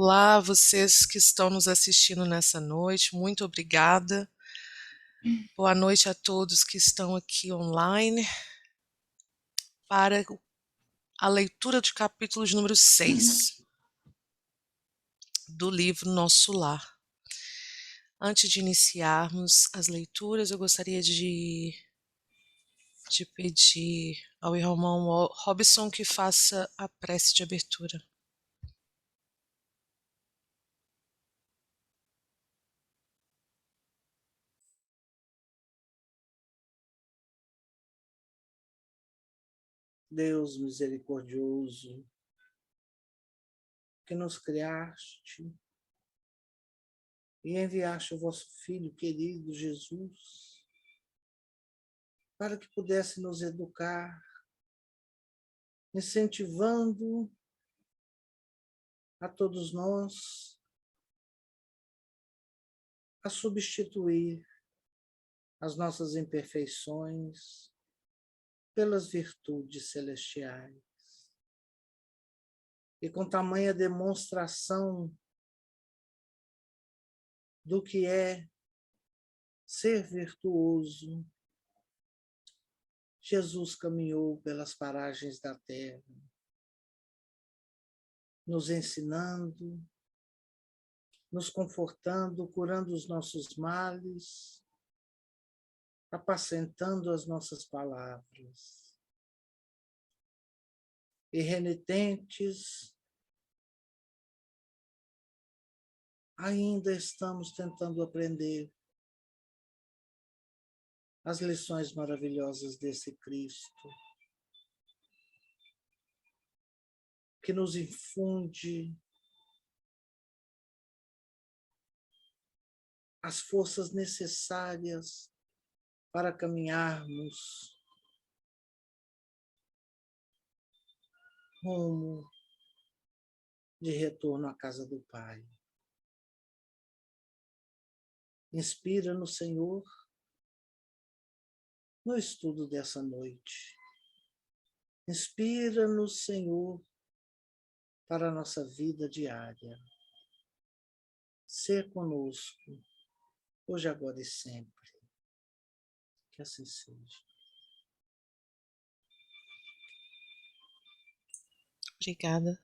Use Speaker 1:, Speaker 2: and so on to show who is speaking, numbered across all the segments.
Speaker 1: Olá, vocês que estão nos assistindo nessa noite, muito obrigada. Boa noite a todos que estão aqui online para a leitura de capítulos número 6 do livro Nosso Lar. Antes de iniciarmos as leituras, eu gostaria de pedir ao irmão Robson que faça a prece de abertura.
Speaker 2: Deus misericordioso, que nos criaste e enviaste o vosso Filho querido Jesus para que pudesse nos educar, incentivando a todos nós a substituir as nossas imperfeições pelas virtudes celestiais. E com tamanha demonstração do que é ser virtuoso, Jesus caminhou pelas paragens da terra, nos ensinando, nos confortando, curando os nossos males, apacentando as nossas palavras. E renitentes, ainda estamos tentando aprender as lições maravilhosas desse Cristo, que nos infunde as forças necessárias para caminharmos rumo de retorno à casa do Pai. Inspira no Senhor no estudo dessa noite. Inspira no Senhor para a nossa vida diária. Ser conosco, hoje, agora e sempre. Que assim seja.
Speaker 1: Obrigada.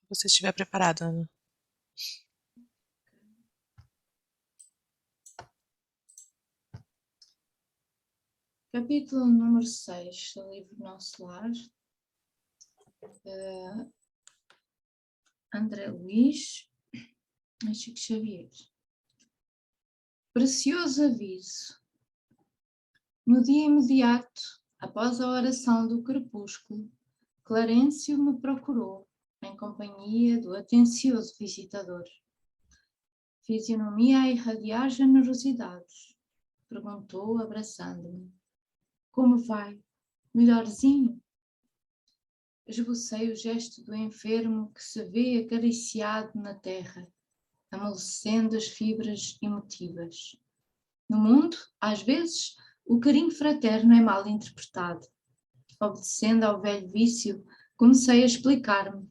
Speaker 1: Se você estiver preparada, Ana.
Speaker 3: Capítulo número 6 do livro Nosso Lar, André Luiz e Chico Xavier. Precioso aviso. No dia imediato, após a oração do crepúsculo, Clarencio me procurou, em companhia do atencioso visitador. Fisionomia a irradiar generosidade, perguntou, abraçando-me. Como vai? Melhorzinho? Esbocei o gesto do enfermo que se vê acariciado na terra, amolecendo as fibras emotivas. No mundo, às vezes, o carinho fraterno é mal interpretado. Obedecendo ao velho vício, comecei a explicar-me,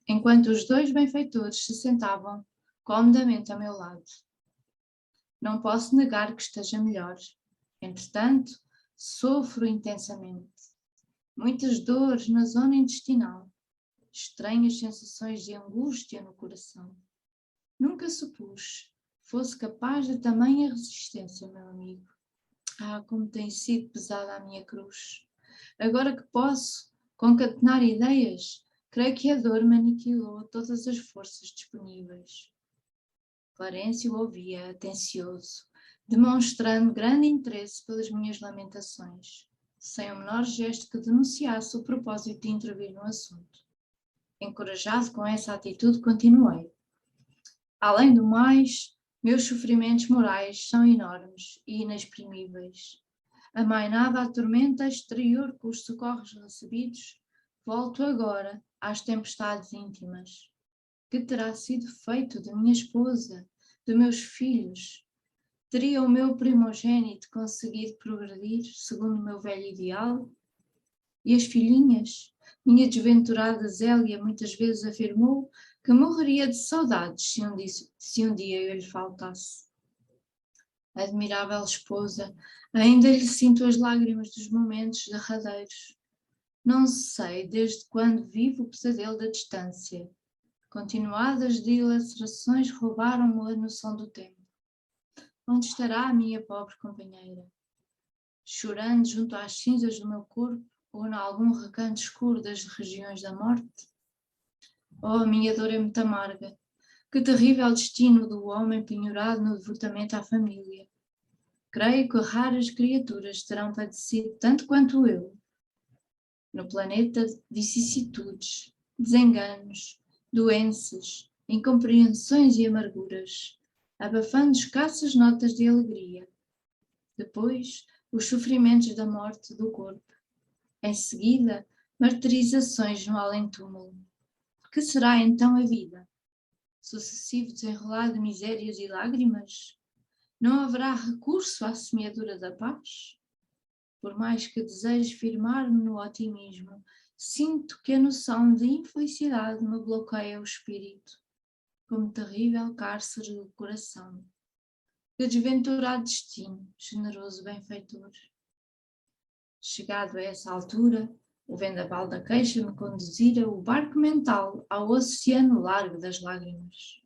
Speaker 3: enquanto os dois benfeitores se sentavam comodamente ao meu lado. Não posso negar que esteja melhor. Entretanto, sofro intensamente. Muitas dores na zona intestinal, estranhas sensações de angústia no coração. Nunca supus fosse capaz de tamanha resistência, meu amigo. Ah, como tem sido pesada a minha cruz. Agora que posso concatenar ideias, creio que a dor me aniquilou todas as forças disponíveis. Clarencio ouvia atencioso, demonstrando grande interesse pelas minhas lamentações, sem o menor gesto que denunciasse o propósito de intervir no assunto. Encorajado com essa atitude, continuei. Além do mais, meus sofrimentos morais são enormes e inexprimíveis. Amainada a tormenta exterior com os socorros recebidos, volto agora às tempestades íntimas. Que terá sido feito de minha esposa, de meus filhos? Teria o meu primogênito conseguido progredir segundo o meu velho ideal? E as filhinhas? Minha desventurada Zélia muitas vezes afirmou que morreria de saudades se um dia eu lhe faltasse. Admirável esposa, ainda lhe sinto as lágrimas dos momentos derradeiros. Não sei desde quando vivo o pesadelo da distância. Continuadas dilacerações roubaram-me a noção do tempo. Onde estará a minha pobre companheira? Chorando junto às cinzas do meu corpo ou em algum recanto escuro das regiões da morte? Oh, a minha dor é muito amarga. Que terrível destino do homem penhorado no devotamento à família. Creio que raras criaturas terão padecido tanto quanto eu. No planeta de vicissitudes, desenganos, doenças, incompreensões e amarguras, abafando escassas notas de alegria. Depois, os sofrimentos da morte do corpo. Em seguida, martirizações no além-túmulo. Que será então a vida? Sucessivo desenrolar de misérias e lágrimas? Não haverá recurso à semeadura da paz? Por mais que deseje firmar-me no otimismo, sinto que a noção de infelicidade me bloqueia o espírito, como terrível cárcere do coração. Que desventurado destino, generoso benfeitor. Chegado a essa altura, o vendaval da queixa me conduzira o barco mental ao oceano largo das lágrimas.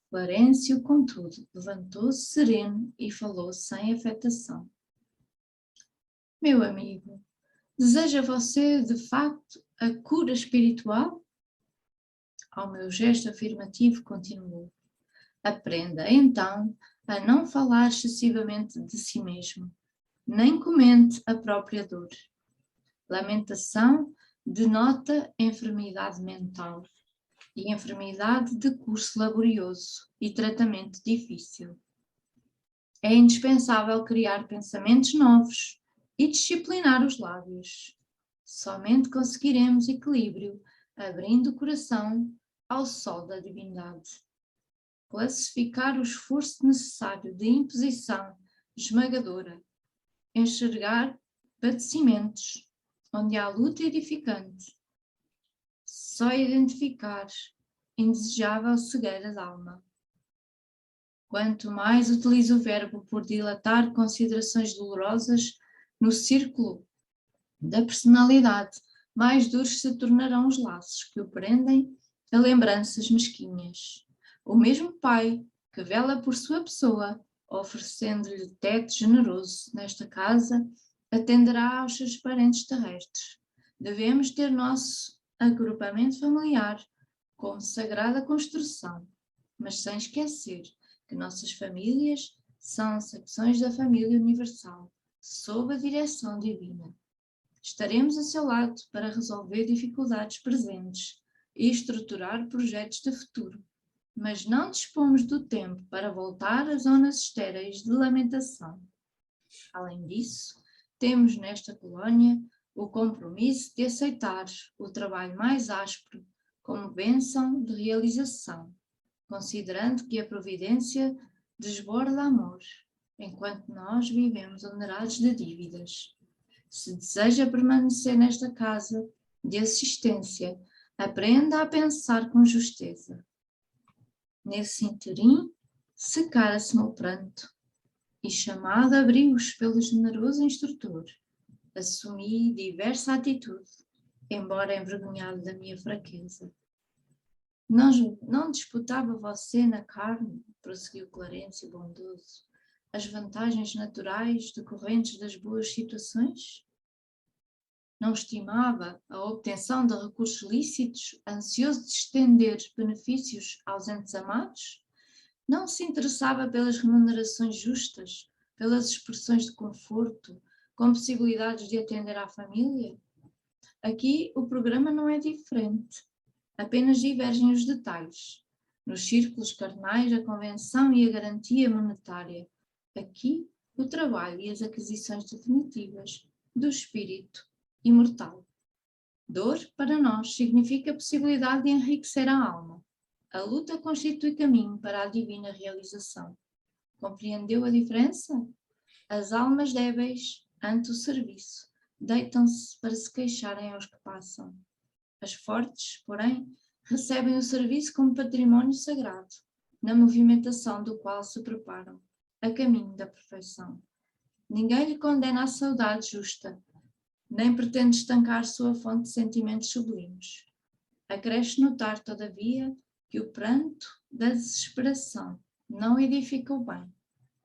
Speaker 3: Clarencio, contudo, levantou-se sereno e falou sem afetação. Meu amigo, deseja você, de facto, a cura espiritual? Ao meu gesto afirmativo, continuou. Aprenda, então, a não falar excessivamente de si mesmo, nem comente a própria dor. Lamentação denota enfermidade mental e enfermidade de curso laborioso e tratamento difícil. É indispensável criar pensamentos novos e disciplinar os lábios. Somente conseguiremos equilíbrio abrindo o coração ao sol da divindade. Classificar o esforço necessário de imposição esmagadora. Enxergar padecimentos onde há luta edificante. Só identificar indesejável cegueira da alma. Quanto mais utilizo o verbo por dilatar considerações dolorosas no círculo da personalidade, mais duros se tornarão os laços que o prendem a lembranças mesquinhas. O mesmo Pai que vela por sua pessoa, oferecendo-lhe teto generoso nesta casa, atenderá aos seus parentes terrestres. Devemos ter nosso agrupamento familiar como sagrada construção, mas sem esquecer que nossas famílias são secções da família universal, sob a direção divina. Estaremos a seu lado para resolver dificuldades presentes e estruturar projetos de futuro, mas não dispomos do tempo para voltar às zonas estéreis de lamentação. Além disso, temos nesta colónia o compromisso de aceitar o trabalho mais áspero como bênção de realização, considerando que a providência desborda amor, enquanto nós vivemos onerados de dívidas. Se deseja permanecer nesta casa de assistência, aprenda a pensar com justeza. Nesse interim, secara-se meu pranto e, chamado a abrigos pelo generoso instrutor, assumi diversa atitude, embora envergonhado da minha fraqueza. Não disputava você na carne, prosseguiu Clarencio bondoso, as vantagens naturais decorrentes das boas situações? Não estimava a obtenção de recursos lícitos, ansioso de estender benefícios aos entes amados? Não se interessava pelas remunerações justas, pelas expressões de conforto, com possibilidades de atender à família? Aqui o programa não é diferente, apenas divergem os detalhes. Nos círculos carnais, a convenção e a garantia monetária. Aqui, o trabalho e as aquisições definitivas do espírito imortal. Dor, para nós, significa a possibilidade de enriquecer a alma. A luta constitui caminho para a divina realização. Compreendeu a diferença? As almas débeis, ante o serviço, deitam-se para se queixarem aos que passam. As fortes, porém, recebem o serviço como património sagrado, na movimentação do qual se preparam, a caminho da perfeição. Ninguém lhe condena a saudade justa, nem pretende estancar sua fonte de sentimentos sublimes. Acresce notar, todavia, que o pranto da desesperação não edifica o bem.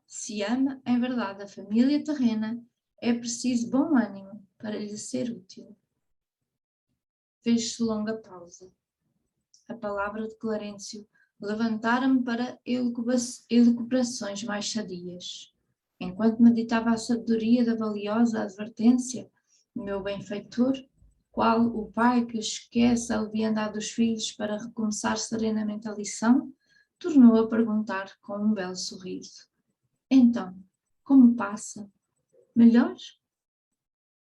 Speaker 3: Se ama, em verdade, a família terrena, é preciso bom ânimo para lhe ser útil. Fez-se longa pausa. A palavra de Clarencio levantara-me para elucubrações mais sadias. Enquanto meditava a sabedoria da valiosa advertência, o meu benfeitor, qual o pai que esquece a leviandade dos filhos para recomeçar serenamente a lição, tornou a perguntar com um belo sorriso: então, como passa? Melhor?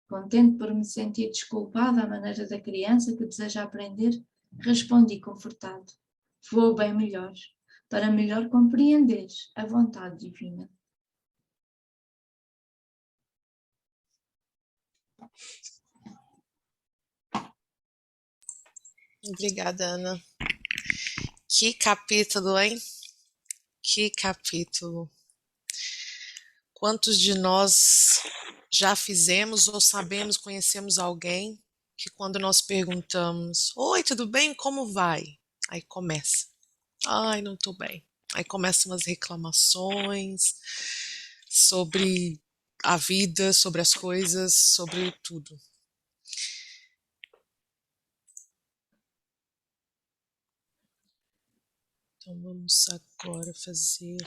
Speaker 3: Contente por me sentir desculpada à maneira da criança que deseja aprender, respondi confortado: vou bem melhor, para melhor compreender a vontade divina.
Speaker 1: Obrigada, Ana. Que capítulo, hein? Que capítulo. Quantos de nós já fizemos ou sabemos, conhecemos alguém que quando nós perguntamos: oi, tudo bem? Como vai? Aí começa: ai, não tô bem. Aí começam as reclamações sobre a vida, sobre as coisas, sobre tudo. Então vamos agora fazer...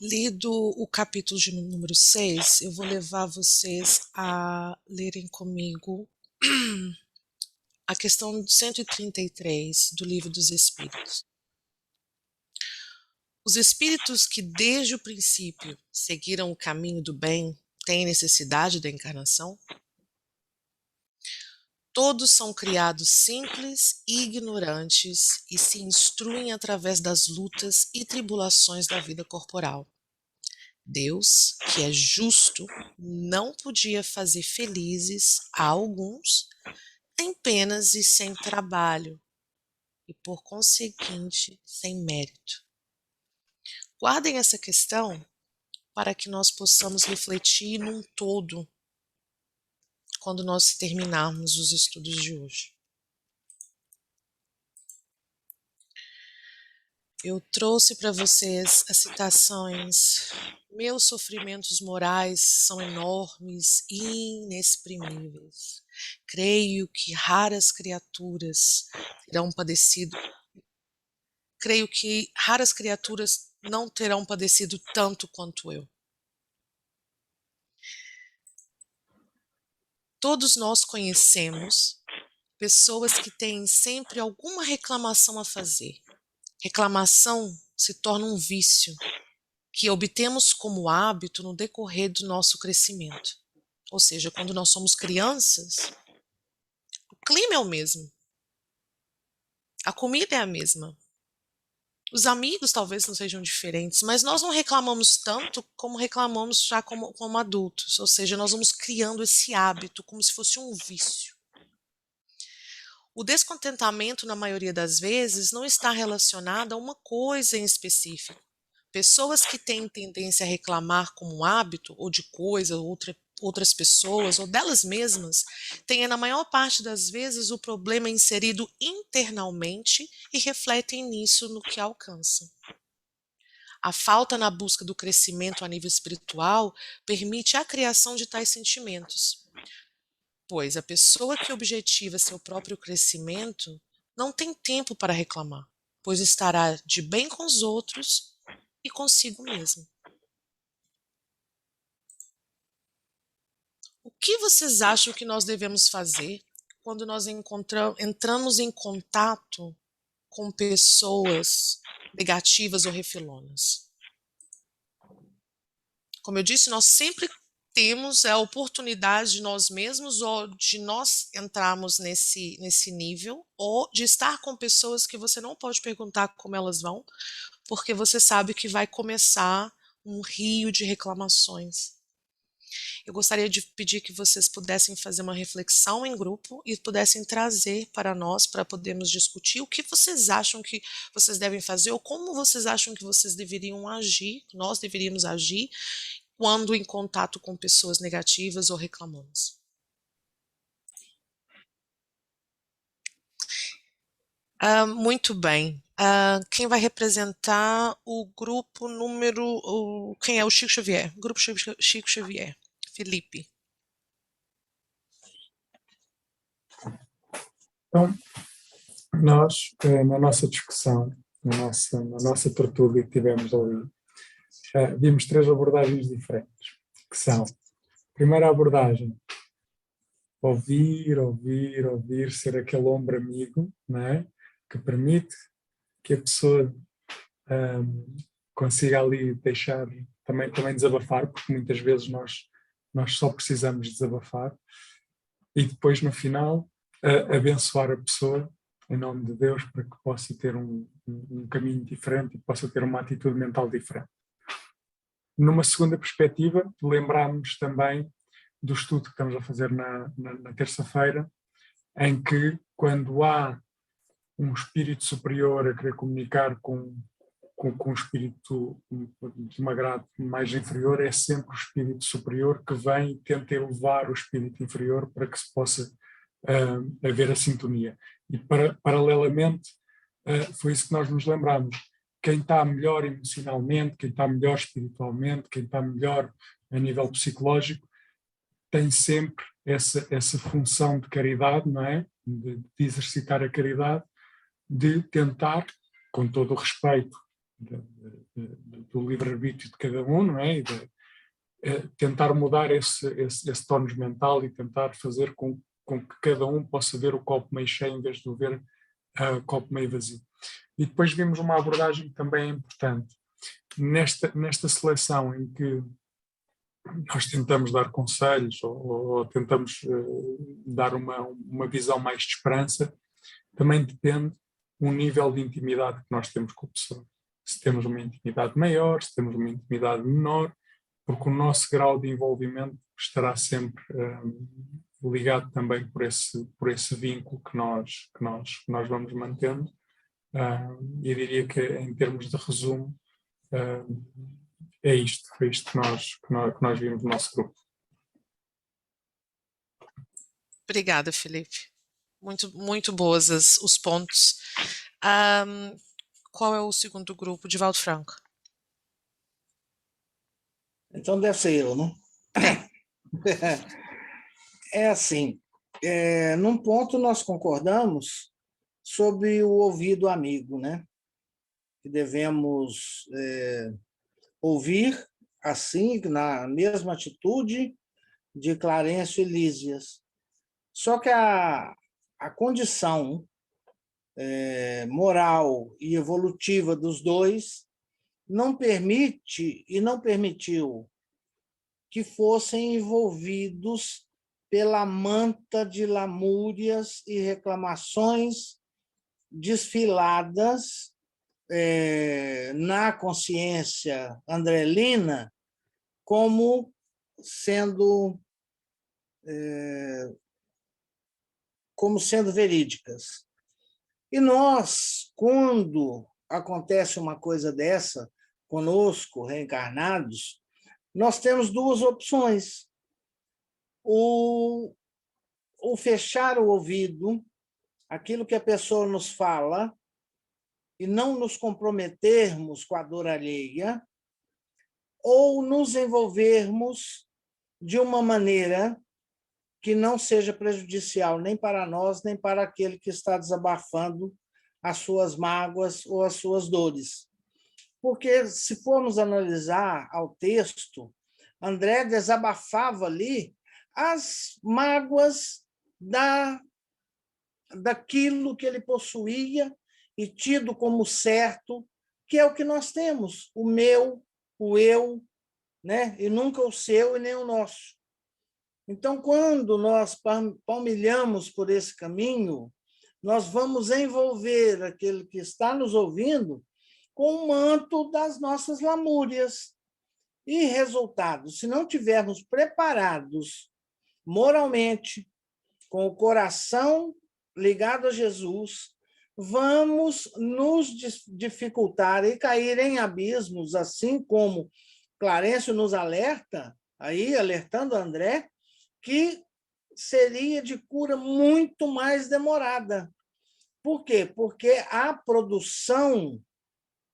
Speaker 1: Lido o capítulo de número 6, eu vou levar vocês a lerem comigo a questão 133 do Livro dos Espíritos. Os espíritos que desde o princípio seguiram o caminho do bem têm necessidade da encarnação? Todos são criados simples e ignorantes e se instruem através das lutas e tribulações da vida corporal. Deus, que é justo, não podia fazer felizes a alguns sem penas e sem trabalho, e por conseguinte, sem mérito. Guardem essa questão para que nós possamos refletir num todo quando nós terminarmos os estudos de hoje. Eu trouxe para vocês as citações: meus sofrimentos morais são enormes e inexprimíveis. Creio que raras criaturas terão padecido. Creio que raras criaturas não terão padecido tanto quanto eu. Todos nós conhecemos pessoas que têm sempre alguma reclamação a fazer. Reclamação se torna um vício que obtemos como hábito no decorrer do nosso crescimento. Ou seja, quando nós somos crianças, o clima é o mesmo, a comida é a mesma, os amigos talvez não sejam diferentes, mas nós não reclamamos tanto como reclamamos já como adultos. Ou seja, nós vamos criando esse hábito como se fosse um vício. O descontentamento, na maioria das vezes, não está relacionado a uma coisa em específico. Pessoas que têm tendência a reclamar como um hábito, ou de coisa, outras pessoas, ou delas mesmas, têm, na maior parte das vezes, o problema inserido internamente e refletem nisso no que alcançam. A falta na busca do crescimento a nível espiritual permite a criação de tais sentimentos, pois a pessoa que objetiva seu próprio crescimento não tem tempo para reclamar, pois estará de bem com os outros e consigo mesmo. O que vocês acham que nós devemos fazer quando nós entramos em contato com pessoas negativas ou refilonas? Como eu disse, nós sempre temos a oportunidade de nós mesmos ou de nós entrarmos nesse nível ou de estar com pessoas que você não pode perguntar como elas vão, porque você sabe que vai começar um rio de reclamações. Eu gostaria de pedir que vocês pudessem fazer uma reflexão em grupo e pudessem trazer para nós, para podermos discutir o que vocês acham que vocês devem fazer ou como vocês acham que vocês deveriam agir, nós deveríamos agir, quando em contato com pessoas negativas ou reclamonas. Muito bem. Quem vai representar o grupo número... quem é o Chico Xavier? Grupo Chico Xavier. Felipe.
Speaker 4: Então, nós, na nossa discussão, na nossa tertúlia que tivemos ali, vimos 3 abordagens diferentes, que são, primeira abordagem, ouvir, ser aquele ombro amigo, não é? Que permite que a pessoa consiga ali deixar, também desabafar, porque muitas vezes nós só precisamos desabafar, e depois no final abençoar a pessoa em nome de Deus para que possa ter um caminho diferente e possa ter uma atitude mental diferente. Numa segunda perspectiva, lembramos também do estudo que estamos a fazer na terça-feira, em que quando há um espírito superior a querer comunicar com um espírito de uma grade mais inferior, é sempre o espírito superior que vem e tenta elevar o espírito inferior para que se possa haver a sintonia. E paralelamente, foi isso que nós nos lembramos. Quem está melhor emocionalmente, quem está melhor espiritualmente, quem está melhor a nível psicológico, tem sempre essa função de caridade, não é? De exercitar a caridade, de tentar, com todo o respeito do livre-arbítrio de cada um, não é? E tentar mudar esse tónus mental e tentar fazer com que cada um possa ver o copo meio cheio em vez de ver o copo meio vazio. E depois vimos uma abordagem que também é importante. Nesta seleção em que nós tentamos dar conselhos ou tentamos dar uma visão mais de esperança, também depende um nível de intimidade que nós temos com a pessoa. Se temos uma intimidade maior, se temos uma intimidade menor, porque o nosso grau de envolvimento estará sempre ligado também por esse vínculo que nós vamos mantendo. Eu diria que, em termos de resumo, foi isto que nós vimos no nosso grupo.
Speaker 1: Obrigada, Felipe. Muito boas os pontos. Qual é o segundo grupo? Divaldo Franco.
Speaker 2: Então deve ser eu, não? É assim, num ponto nós concordamos sobre o ouvido amigo, né? Que devemos ouvir assim, na mesma atitude de Clarencio e Lísias. Só que a condição moral e evolutiva dos dois não permite e não permitiu que fossem envolvidos pela manta de lamúrias e reclamações desfiladas na consciência andrelina como sendo verídicas. E nós, quando acontece uma coisa dessa conosco, reencarnados, nós temos 2 opções. O fechar o ouvido, aquilo que a pessoa nos fala, e não nos comprometermos com a dor alheia, ou nos envolvermos de uma maneira que não seja prejudicial nem para nós, nem para aquele que está desabafando as suas mágoas ou as suas dores. Porque, se formos analisar ao texto, André desabafava ali as mágoas daquilo que ele possuía e tido como certo, que é o que nós temos, o meu, o eu, né? E nunca o seu e nem o nosso. Então, quando nós palmilhamos por esse caminho, nós vamos envolver aquele que está nos ouvindo com o manto das nossas lamúrias. E resultado, se não tivermos preparados moralmente, com o coração ligado a Jesus, vamos nos dificultar e cair em abismos, assim como Clarencio nos alerta, aí alertando André, que seria de cura muito mais demorada. Por quê? Porque a produção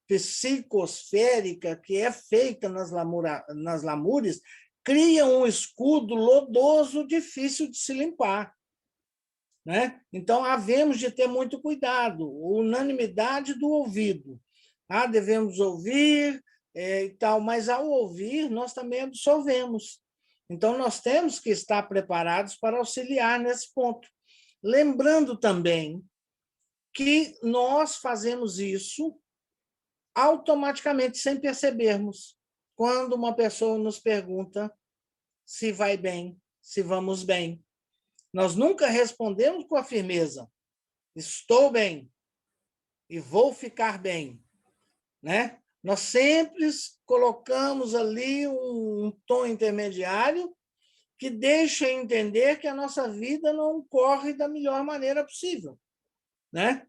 Speaker 2: psicosférica que é feita nas lamúrias cria um escudo lodoso difícil de se limpar. Né? Então, havemos de ter muito cuidado, unanimidade do ouvido. Devemos ouvir e tal, mas ao ouvir, nós também absorvemos. Então, nós temos que estar preparados para auxiliar nesse ponto. Lembrando também que nós fazemos isso automaticamente, sem percebermos, quando uma pessoa nos pergunta se vai bem, se vamos bem. Nós nunca respondemos com a firmeza, estou bem e vou ficar bem, né? Nós sempre colocamos ali um tom intermediário que deixa entender que a nossa vida não corre da melhor maneira possível, né?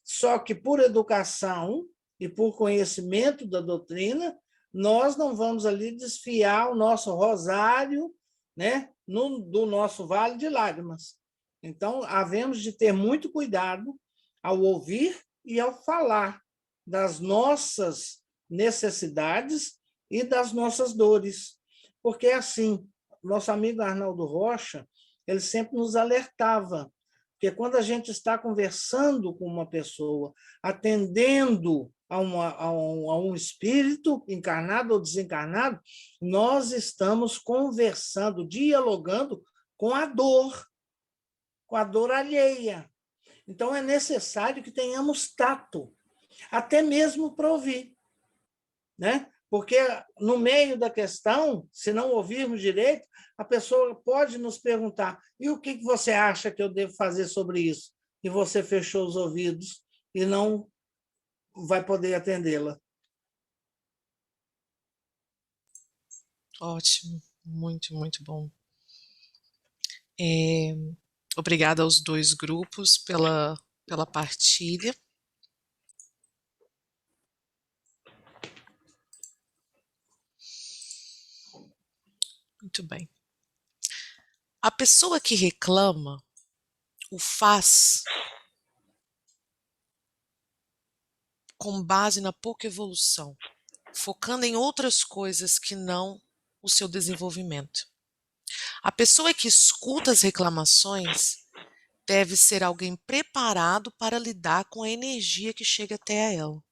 Speaker 2: Só que por educação e por conhecimento da doutrina, nós não vamos ali desfiar o nosso rosário, né, do nosso vale de lágrimas. Então, havemos de ter muito cuidado ao ouvir e ao falar das nossas necessidades e das nossas dores. Porque, assim, nosso amigo Arnaldo Rocha, ele sempre nos alertava, porque quando a gente está conversando com uma pessoa, atendendo a um espírito encarnado ou desencarnado, nós estamos conversando, dialogando com a dor alheia. Então, é necessário que tenhamos tato, até mesmo para ouvir, né? Porque no meio da questão, se não ouvirmos direito, a pessoa pode nos perguntar: e o que você acha que eu devo fazer sobre isso? E você fechou os ouvidos e não vai poder atendê-la.
Speaker 1: Ótimo, muito, muito bom. Obrigada aos dois grupos pela partilha. Muito bem. A pessoa que reclama o faz com base na pouca evolução, focando em outras coisas que não o seu desenvolvimento. A pessoa que escuta as reclamações deve ser alguém preparado para lidar com a energia que chega até ela.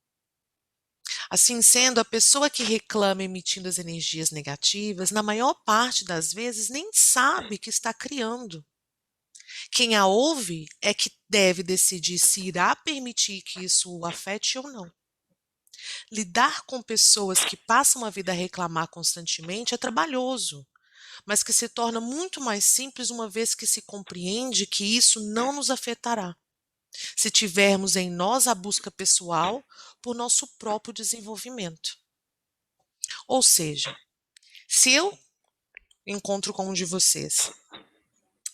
Speaker 1: Assim sendo, a pessoa que reclama emitindo as energias negativas, na maior parte das vezes, nem sabe que está criando. Quem a ouve é que deve decidir se irá permitir que isso o afete ou não. Lidar com pessoas que passam a vida a reclamar constantemente é trabalhoso, mas que se torna muito mais simples uma vez que se compreende que isso não nos afetará, se tivermos em nós a busca pessoal por nosso próprio desenvolvimento. Ou seja, se eu encontro com um de vocês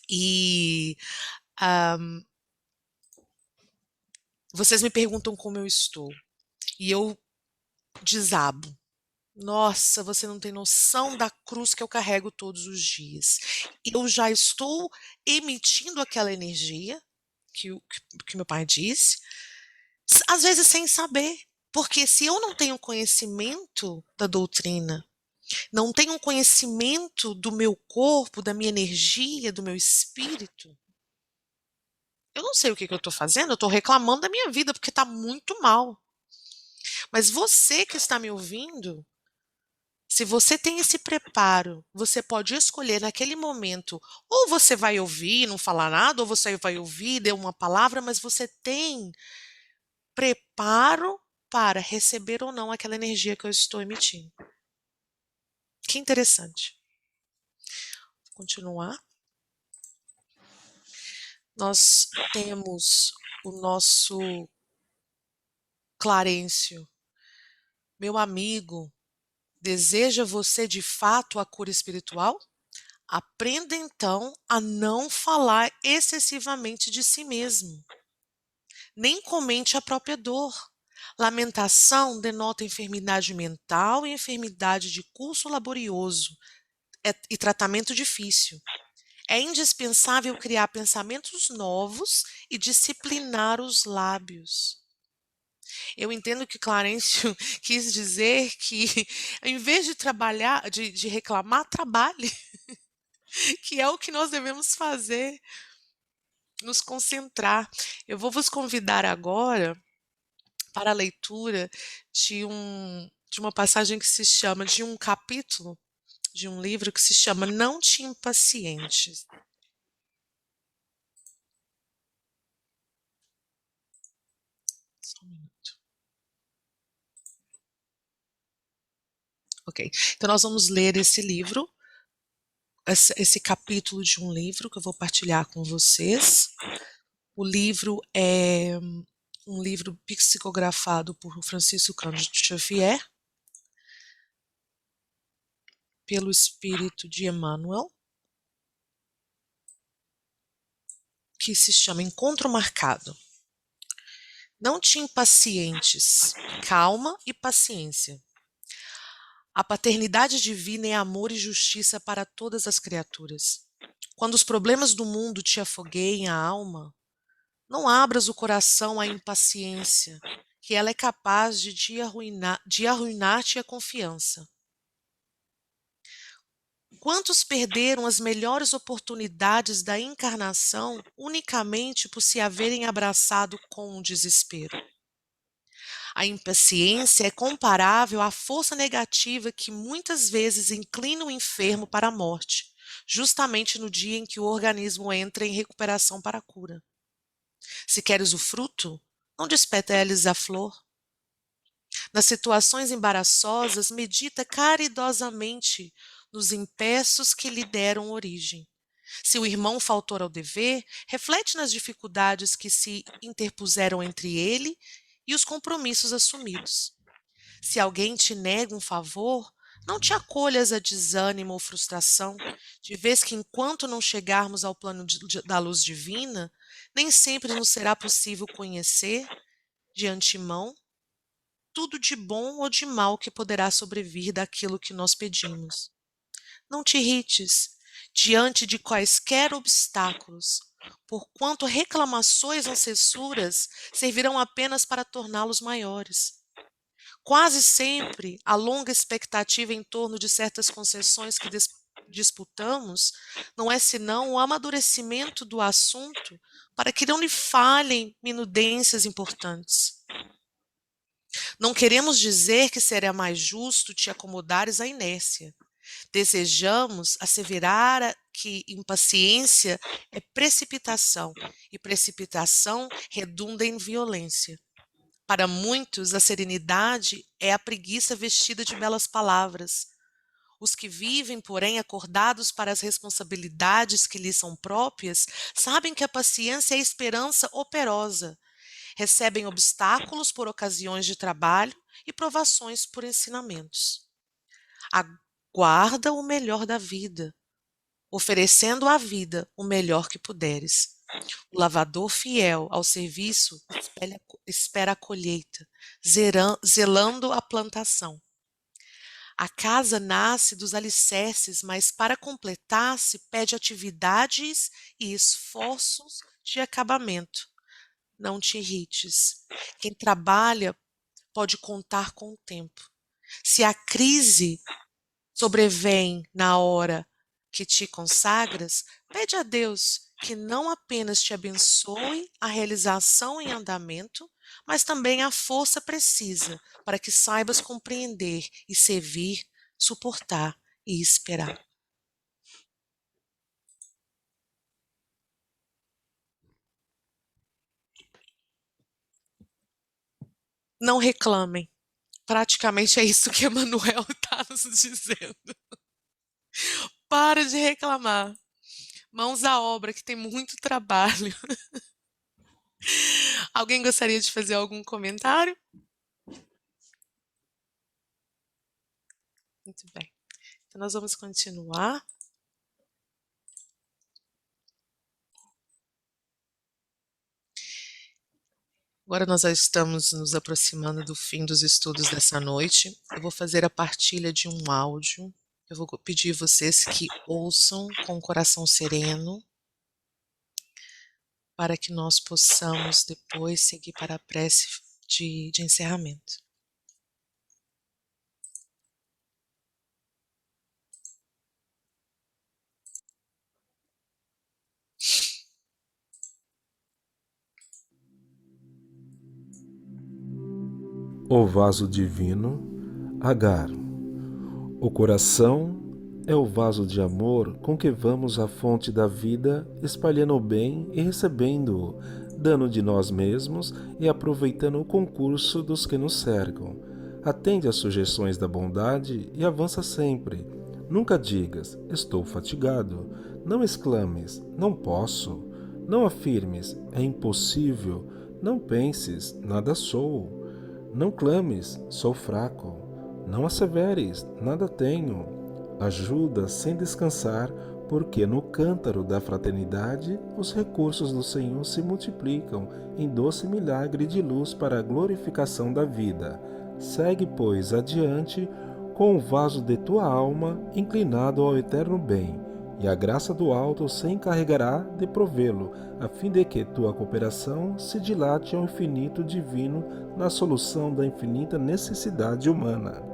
Speaker 1: e vocês me perguntam como eu estou e eu desabo, nossa, você não tem noção da cruz que eu carrego todos os dias. Eu já estou emitindo aquela energia que meu pai disse, às vezes sem saber. Porque se eu não tenho conhecimento da doutrina, não tenho conhecimento do meu corpo, da minha energia, do meu espírito, eu não sei o que eu estou fazendo, eu estou reclamando da minha vida porque está muito mal. Mas você que está me ouvindo, se você tem esse preparo, você pode escolher naquele momento, ou você vai ouvir, não falar nada, ou você vai ouvir, dê uma palavra, mas você tem preparo para receber ou não aquela energia que eu estou emitindo. Que interessante. Vou continuar. Nós temos o nosso Clarencio. Meu amigo, deseja você de fato a cura espiritual? Aprenda então a não falar excessivamente de si mesmo. Nem comente a própria dor. Lamentação denota enfermidade mental e enfermidade de curso laborioso e tratamento difícil. É indispensável criar pensamentos novos e disciplinar os lábios. Eu entendo que Clarencio quis dizer que, em vez de trabalhar, de reclamar, trabalhe, que é o que nós devemos fazer, nos concentrar. Eu vou vos convidar agora para a leitura de uma passagem que se chama, de um capítulo de um livro que se chama Não Te Impacientes. Só um minuto. Ok, então nós vamos ler esse livro, esse capítulo de um livro que eu vou partilhar com vocês. O livro é um livro psicografado por Francisco Cândido Xavier, pelo Espírito de Emmanuel, que se chama Encontro Marcado. Não te impacientes, calma e paciência. A paternidade divina é amor e justiça para todas as criaturas. Quando os problemas do mundo te afogueiem a alma, não abras o coração à impaciência, que ela é capaz de arruinar-te a confiança. Quantos perderam as melhores oportunidades da encarnação unicamente por se haverem abraçado com o desespero? A impaciência é comparável à força negativa que muitas vezes inclina o enfermo para a morte, justamente no dia em que o organismo entra em recuperação para a cura. Se queres o fruto, não despeteles a flor. Nas situações embaraçosas, medita caridosamente nos empeços que lhe deram origem. Se o irmão faltou ao dever, reflete nas dificuldades que se interpuseram entre ele e os compromissos assumidos. Se alguém te nega um favor, não te acolhas a desânimo ou frustração, de vez que enquanto não chegarmos ao plano da luz divina, nem sempre nos será possível conhecer, de antemão, tudo de bom ou de mal que poderá sobrevir daquilo que nós pedimos. Não te irrites diante de quaisquer obstáculos, porquanto reclamações ou censuras servirão apenas para torná-los maiores. Quase sempre, a longa expectativa em torno de certas concessões que disputamos não é senão o amadurecimento do assunto para que não lhe falhem minudências importantes. Não queremos dizer que será mais justo te acomodares à inércia. Desejamos asseverar que impaciência é precipitação, e precipitação redunda em violência. Para muitos, a serenidade é a preguiça vestida de belas palavras. Os que vivem, porém, acordados para as responsabilidades que lhes são próprias, sabem que a paciência é a esperança operosa. Recebem obstáculos por ocasiões de trabalho e provações por ensinamentos. Aguarda o melhor da vida, oferecendo à vida o melhor que puderes. O lavador fiel ao serviço espera a colheita, zelando a plantação. A casa nasce dos alicerces, mas para completar-se pede atividades e esforços de acabamento. Não te irrites. Quem trabalha pode contar com o tempo. Se a crise sobrevém na hora que te consagras, pede a Deus que não apenas te abençoe a realização em andamento, mas também a força precisa para que saibas compreender e servir, suportar e esperar. Não reclamem, praticamente é isso que Emmanuel está nos dizendo. Para de reclamar. Mãos à obra, que tem muito trabalho. Alguém gostaria de fazer algum comentário? Muito bem. Então, nós vamos continuar. Agora nós já estamos nos aproximando do fim dos estudos dessa noite. Eu vou fazer a partilha de um áudio. Eu vou pedir vocês que ouçam com o coração sereno, para que nós possamos depois seguir para a prece de encerramento.
Speaker 5: O vaso divino, Agar. O coração é o vaso de amor com que vamos à fonte da vida, espalhando o bem e recebendo-o, dando de nós mesmos e aproveitando o concurso dos que nos cercam. Atende às sugestões da bondade e avança sempre. Nunca digas, estou fatigado. Não exclames, não posso. Não afirmes, é impossível. Não penses, nada sou. Não clames, sou fraco. Não asseveres, nada tenho. Ajuda sem descansar, porque no cântaro da fraternidade os recursos do Senhor se multiplicam em doce milagre de luz para a glorificação da vida. Segue, pois, adiante com o vaso de tua alma inclinado ao eterno bem, e a graça do alto se encarregará de provê-lo, a fim de que tua cooperação se dilate ao infinito divino na solução da infinita necessidade humana.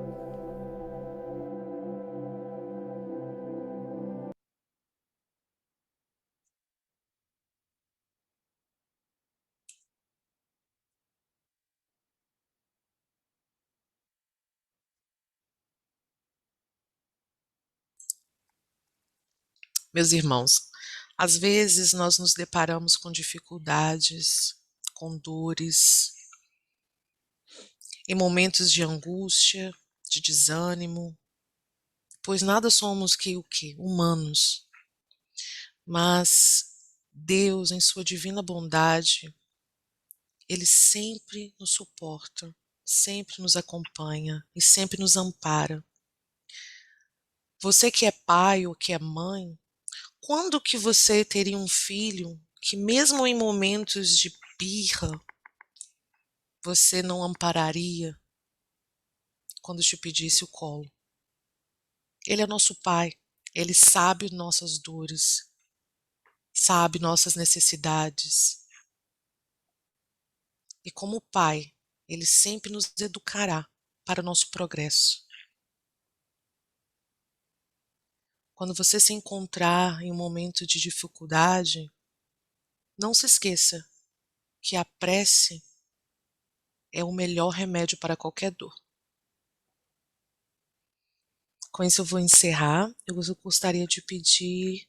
Speaker 1: Meus irmãos, às vezes nós nos deparamos com dificuldades, com dores, em momentos de angústia, de desânimo, pois nada somos que o quê? Humanos. Mas Deus, em sua divina bondade, Ele sempre nos suporta, sempre nos acompanha e sempre nos ampara. Você que é pai ou que é mãe, quando que você teria um filho que mesmo em momentos de birra, você não ampararia quando te pedisse o colo? Ele é nosso pai, ele sabe nossas dores, sabe nossas necessidades. E como pai, ele sempre nos educará para o nosso progresso. Quando você se encontrar em um momento de dificuldade, não se esqueça que a prece é o melhor remédio para qualquer dor. Com isso eu vou encerrar. Eu gostaria de pedir...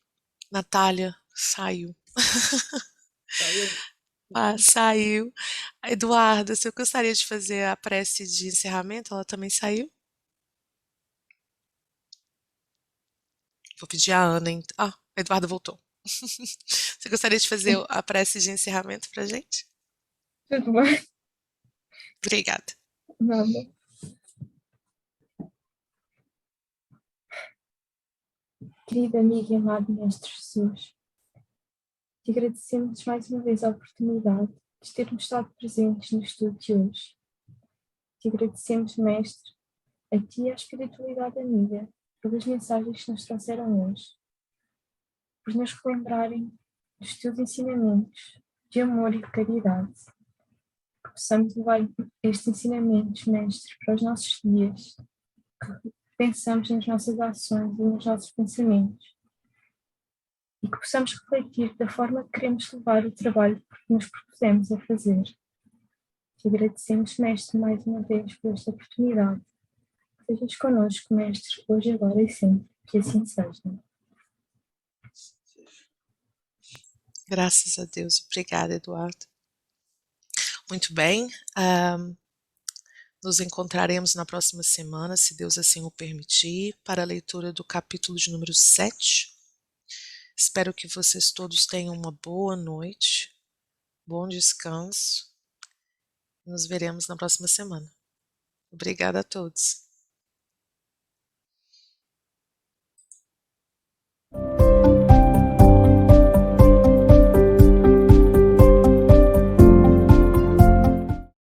Speaker 1: Natália, saiu. Saiu. Eduarda, você gostaria de fazer a prece de encerramento? Ela também saiu? Vou pedir a Ana. A Eduarda voltou. Você gostaria de fazer a prece de encerramento pra gente?
Speaker 3: Tudo bem?
Speaker 1: Obrigada.
Speaker 3: Nada. Querida amiga e amado Mestre Jesus, te agradecemos mais uma vez a oportunidade de termos estado presentes no estudo de hoje. Te agradecemos, Mestre, a ti e à espiritualidade amiga, pelas mensagens que nos trouxeram hoje, por nos relembrarem dos teus ensinamentos de amor e de caridade, que possamos levar estes ensinamentos, Mestre, para os nossos dias, que pensamos nas nossas ações e nos nossos pensamentos, e que possamos refletir da forma que queremos levar o trabalho que nos propusemos a fazer. Te agradecemos, Mestre, mais uma vez por esta oportunidade. Que sejas connosco, Mestre, hoje, agora e sempre. Que assim seja.
Speaker 1: Graças a Deus. Obrigada, Eduardo. Muito bem. Nos encontraremos na próxima semana, se Deus assim o permitir, para a leitura do capítulo de número 7. Espero que vocês todos tenham uma boa noite, bom descanso. Nos veremos na próxima semana. Obrigada a todos.